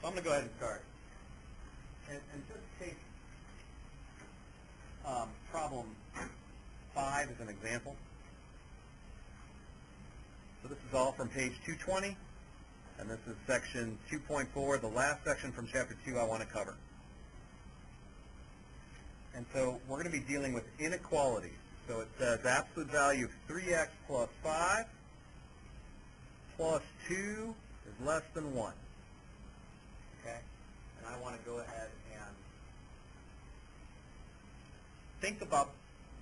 I'm going to go ahead and start. And just take problem 5 as an example. So this is all from page 220, and this is section 2.4, the last section from chapter 2 I want to cover. And so we're going to be dealing with inequalities. So it says absolute value of 3x plus 5 plus 2 is less than 1. Okay? And I want to go ahead and think about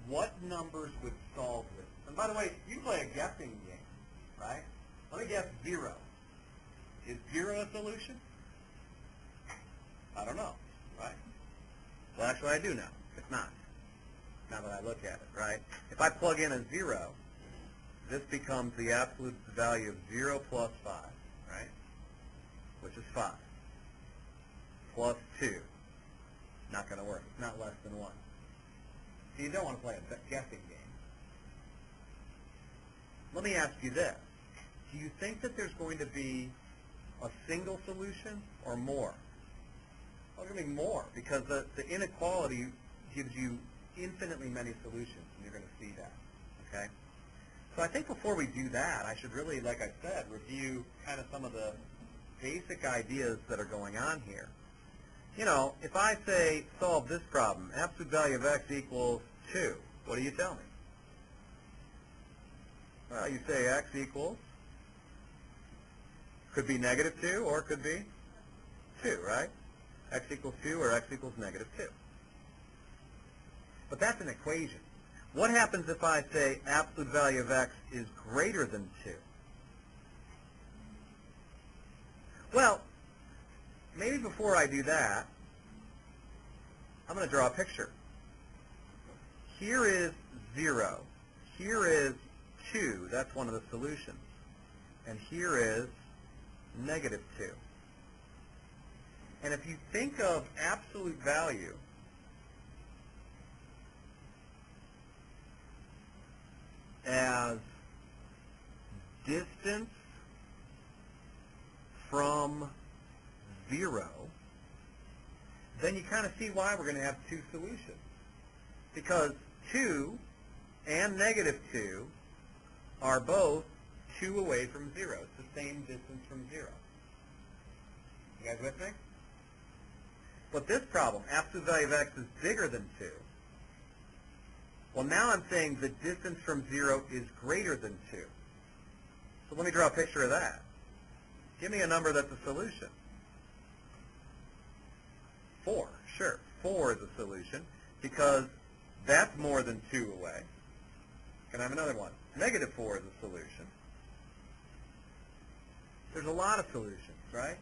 what numbers would solve this. And by the way, you play a guessing game, right? Let me guess 0. Is 0 a solution? I don't know, right? Well, actually, I do know. It's not. Now that I look at it, right? If I plug in a 0, this becomes the absolute value of 0 plus 5, right? Which is 5. Plus 2. Not going to work. It's not less than 1. So you don't want to play a guessing game. Let me ask you this. Do you think that there's going to be a single solution or more? Well, there's going to be more because the inequality gives you infinitely many solutions, and you're going to see that. Okay? So I think before we do that, I should really, like I said, review kind of some of the basic ideas that are going on here. You know, if I say solve this problem, absolute value of x equals 2, what do you tell me? Well, you say x equals, could be negative 2 or it could be 2, right? X equals 2 or x equals negative 2. But that's an equation. What happens if I say absolute value of x is greater than 2? Well, maybe before I do that, I'm going to draw a picture. Here is 0. Here is 2. That's one of the solutions. And here is negative 2. And if you think of absolute value as distance from 0, then you kind of see why we're going to have two solutions. Because 2 and negative 2 are both 2 away from 0. It's the same distance from 0. You guys with me? But this problem, absolute value of x is bigger than 2. Well, now I'm saying the distance from 0 is greater than 2. So let me draw a picture of that. Give me a number that's a solution. 4, sure. 4 is a solution because that's more than 2 away. Can I have another one? Negative 4 is a solution. There's a lot of solutions, right?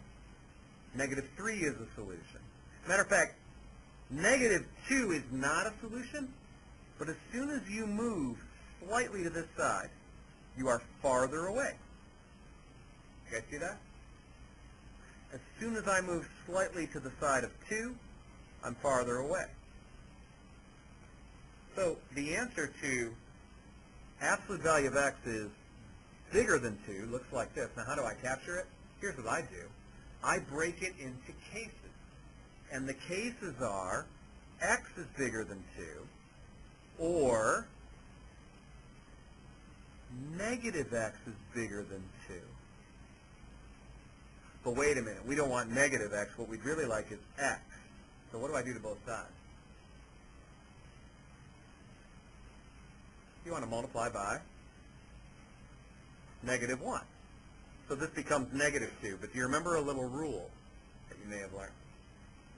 Negative 3 is a solution. Matter of fact, negative 2 is not a solution, but as soon as you move slightly to this side, you are farther away. You guys see that? As soon as I move slightly to the side of 2, I'm farther away. So the answer to absolute value of x is bigger than 2 looks like this. Now how do I capture it? Here's what I do. I break it into cases. And the cases are x is bigger than 2 or negative x is bigger than 2. But wait a minute, we don't want negative x. What we'd really like is x. So what do I do to both sides? You want to multiply by negative 1. So this becomes negative 2. But do you remember a little rule that you may have learned?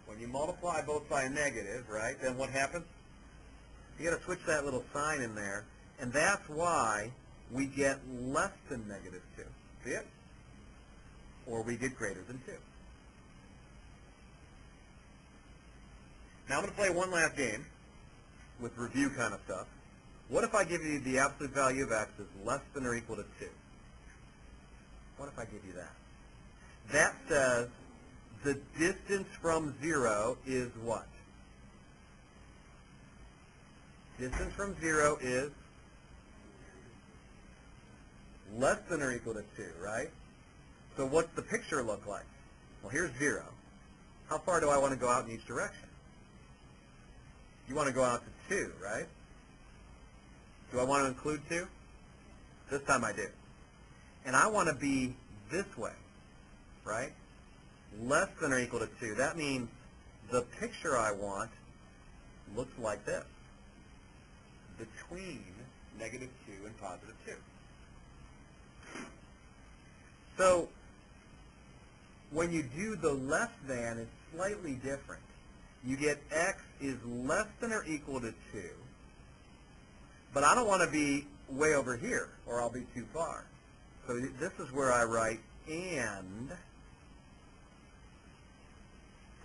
When you multiply both by a negative, right, then what happens? You got to switch that little sign in there. And that's why we get less than negative 2. See it? Or we get greater than 2. Now I'm going to play one last game with review kind of stuff. What if I give you the absolute value of x is less than or equal to 2? What if I give you that? That says the distance from 0 is what? Distance from 0 is less than or equal to 2, right? So what's the picture look like? Well, here's 0. how far do I want to go out in each direction? You want to go out to 2, right? Do I want to include 2? This time I do. And I want to be this way, right? Less than or equal to 2. That means the picture I want looks like this, between negative 2 and positive 2. So when you do the less than, it's slightly different. You get x is less than or equal to 2, but I don't want to be way over here, or I'll be too far. So this is where I write and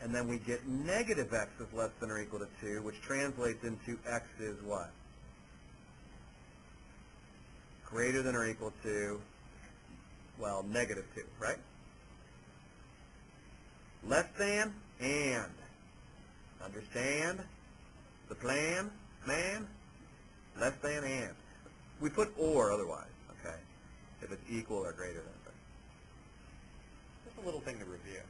then we get negative x is less than or equal to 2, which translates into x is what? Greater than or equal to, well, negative 2, right? Less than and. Understand the plan, man? Less than and. We put or otherwise, okay? If it's equal or greater than. Just a little thing to review.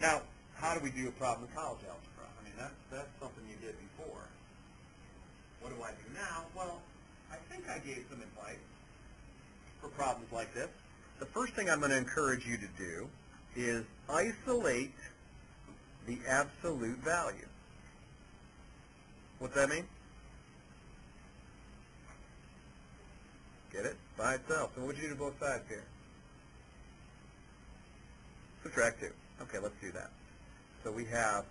Now, how do we do a problem in college algebra? I mean, that's something you did before. What do I do now? Well, I think I gave some advice for problems like this. The first thing I'm going to encourage you to do is isolate the absolute value. What's that mean? Get it? By itself. So what would you do to both sides here? Subtract 2. Okay, let's do that. So we have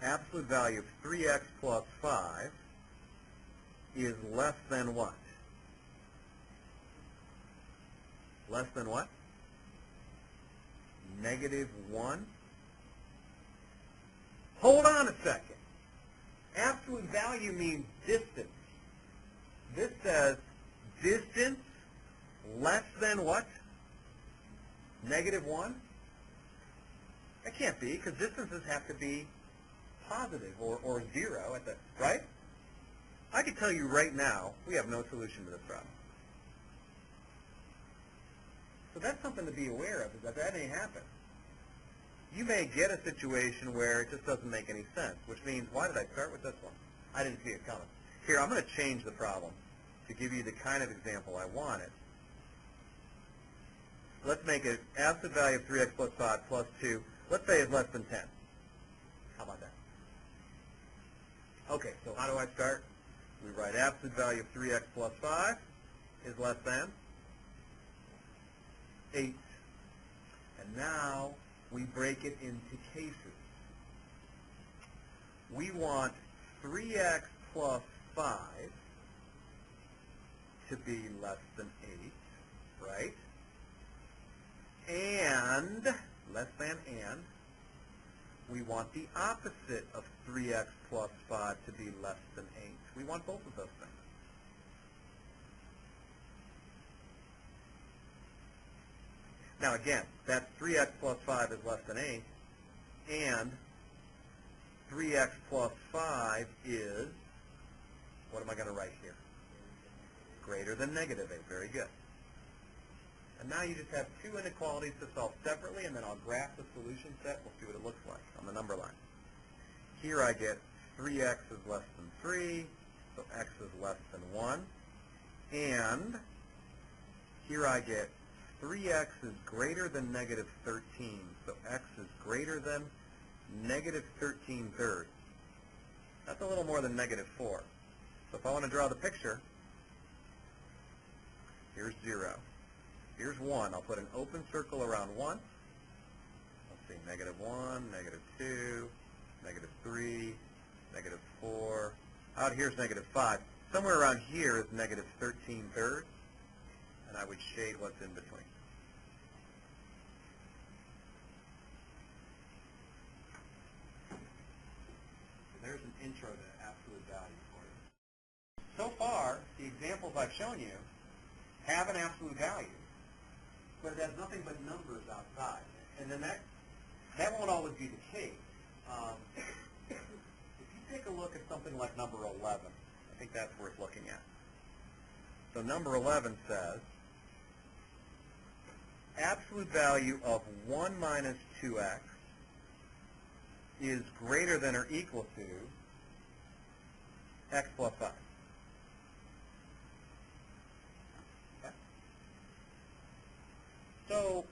absolute value of 3x plus 5 is less than what? Less than what? Negative 1? Hold on a second. Absolute value means distance. This says distance less than what? Negative 1? That can't be, because distances have to be positive or 0 at the, right? I can tell you right now, we have no solution to this problem. So that's something to be aware of, is that may happen. You may get a situation where it just doesn't make any sense, which means, why did I start with this one? I didn't see it coming. Here, I'm going to change the problem to give you the kind of example I wanted. Let's make it absolute value of 3x plus 5 plus 2, let's say is less than 10. How about that? Okay, so how do I start? We write absolute value of 3x plus 5 is less than 8. And now we break it into cases. We want 3x plus 5 to be less than 8, right? And, less than and, we want the opposite of 3x plus 5 to be less than 8. We want both of those things. Now again, that's 3x plus 5 is less than 8, and 3x plus 5 is, what am I going to write here? Greater than negative 8. Very good. And now you just have two inequalities to solve separately, and then I'll graph the solution set. We'll see what it looks like on the number line. Here I get 3x is less than 3, so x is less than 1. And here I get 3x is greater than negative 13, so x is greater than negative 13 thirds. That's a little more than negative 4. So if I want to draw the picture, here's 0. Here's 1. I'll put an open circle around 1. Let's see, negative 1, negative 2, negative 3, negative 4. Out here's negative 5. Somewhere around here is negative 13 thirds, and I would shade what's in between. So there's an intro to absolute value for you. So far, the examples I've shown you have an absolute value, but it has nothing but numbers outside. And then that won't always be the case. If you take a look at something like number 11, I think that's worth looking at. So number 11 says, absolute value of 1 minus 2x is greater than or equal to x plus 5. Okay? So,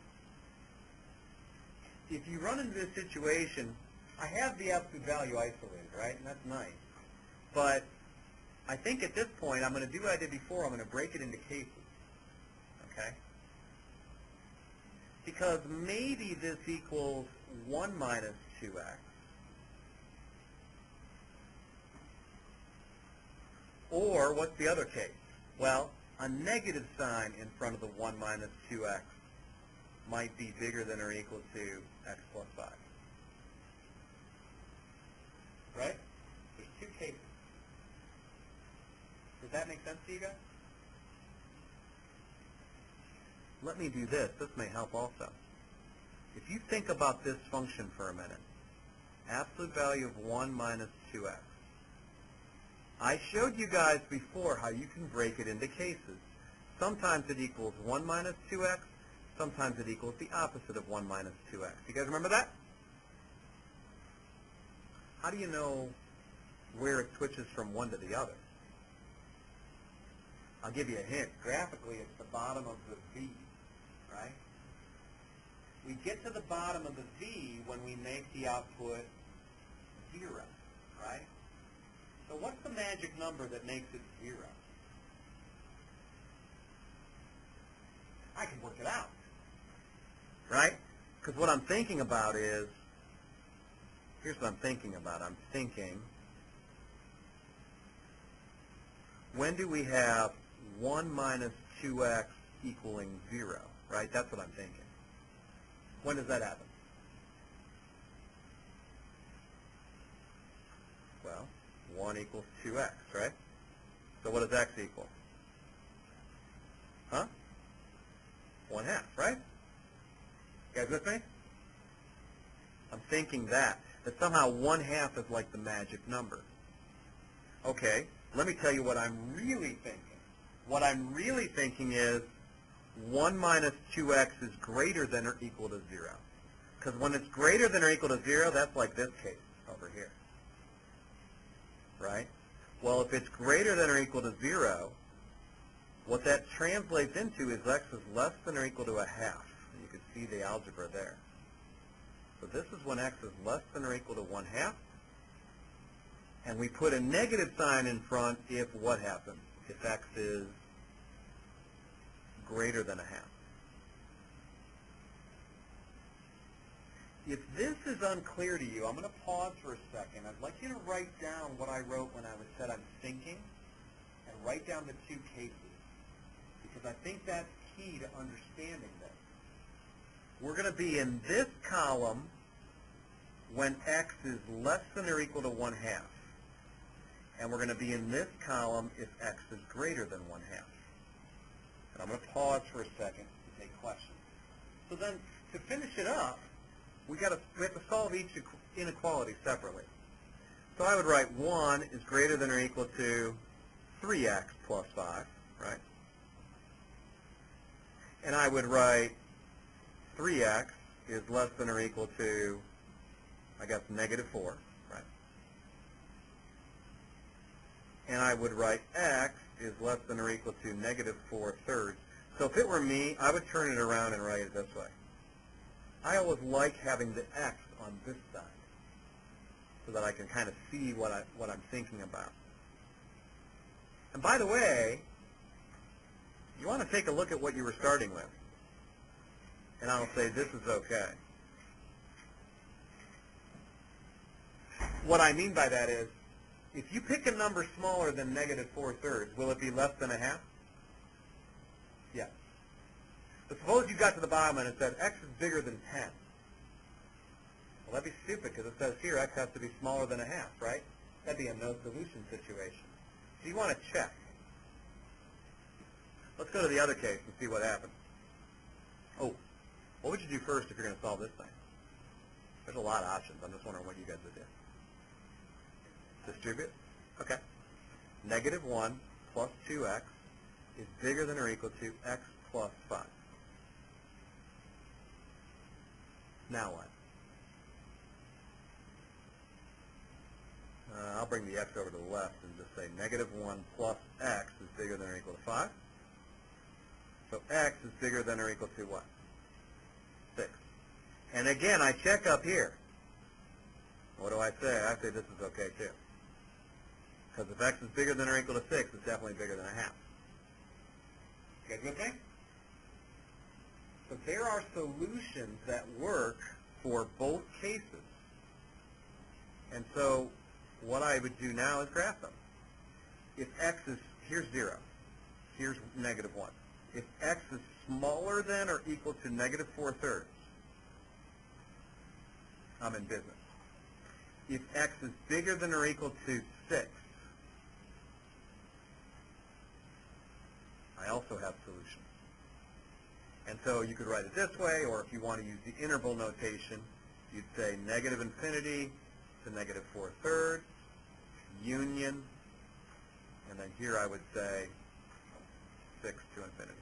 if you run into this situation, I have the absolute value isolated, right? And that's nice. But I think at this point, I'm going to do what I did before. I'm going to break it into cases. Okay? Because maybe this equals 1 minus 2x. Or, what's the other case? Well, a negative sign in front of the 1 minus 2x might be bigger than or equal to x plus 5. Right? There's two cases. Does that make sense to you guys? Let me do this. This may help also. If you think about this function for a minute, absolute value of 1 minus 2x. I showed you guys before how you can break it into cases. Sometimes it equals 1 minus 2x. Sometimes it equals the opposite of 1 minus 2x. You guys remember that? How do you know where it switches from one to the other? I'll give you a hint. Graphically, it's the bottom of the V, right? We get to the bottom of the V when we make the output 0, right? So what's the magic number that makes it 0? I can work it out, right? Because what I'm thinking about is, here's what I'm thinking about. I'm thinking, when do we have 1 minus 2x equaling 0, right? That's what I'm thinking. When does that happen? Well, 1 equals 2x, right? So what does x equal? Huh? 1/2, right? You guys with me? I'm thinking that somehow 1/2 is like the magic number. Okay, let me tell you what I'm really thinking. What I'm really thinking is 1 minus 2x is greater than or equal to 0. Because when it's greater than or equal to 0, that's like this case over here. Right? Well, if it's greater than or equal to 0, what that translates into is x is less than or equal to 1/2. And you can see the algebra there. So this is when x is less than or equal to 1/2. And we put a negative sign in front if what happens? If x is greater than 1/2. If this is unclear to you, I'm going to pause for a second. I'd like you to write down what I wrote when I said I'm thinking, and write down the two cases, because I think that's key to understanding this. We're going to be in this column when x is less than or equal to 1/2. And we're going to be in this column if x is greater than 1/2. And I'm going to pause for a second to take questions. So then, to finish it up, we have to solve each inequality separately. So I would write 1 is greater than or equal to 3x plus 5, right? And I would write 3x is less than or equal to, I guess, negative 4, right? And I would write x is less than or equal to negative 4/3. So if it were me, I would turn it around and write it this way. I always like having the x on this side so that I can kind of see what I'm thinking about. And by the way, you want to take a look at what you were starting with. And I'll say this is okay. What I mean by that is, if you pick a number smaller than negative 4/3, will it be less than 1/2? Yes. But suppose you got to the bottom and it said x is bigger than 10. Well, that'd be stupid because it says here x has to be smaller than 1/2, right? That'd be a no solution situation. So you want to check. Let's go to the other case and see what happens. Oh, what would you do first if you're going to solve this thing? There's a lot of options. I'm just wondering what you guys would do. Distribute? Okay. Negative 1 plus 2x is bigger than or equal to x plus 5. Now what? I'll bring the x over to the left and just say negative 1 plus x is bigger than or equal to 5. So x is bigger than or equal to what? 6. And again, I check up here. What do I say? I say this is okay too. Because if x is bigger than or equal to 6, it's definitely bigger than a half. You guys with me? So there are solutions that work for both cases. And so what I would do now is graph them. If x is, here's 0. Here's negative 1. If x is smaller than or equal to negative 4/3, I'm in business. If x is bigger than or equal to 6, I also have solutions. And so you could write it this way, or if you want to use the interval notation, you'd say negative infinity to negative 4/3, union, and then here I would say 6 to infinity.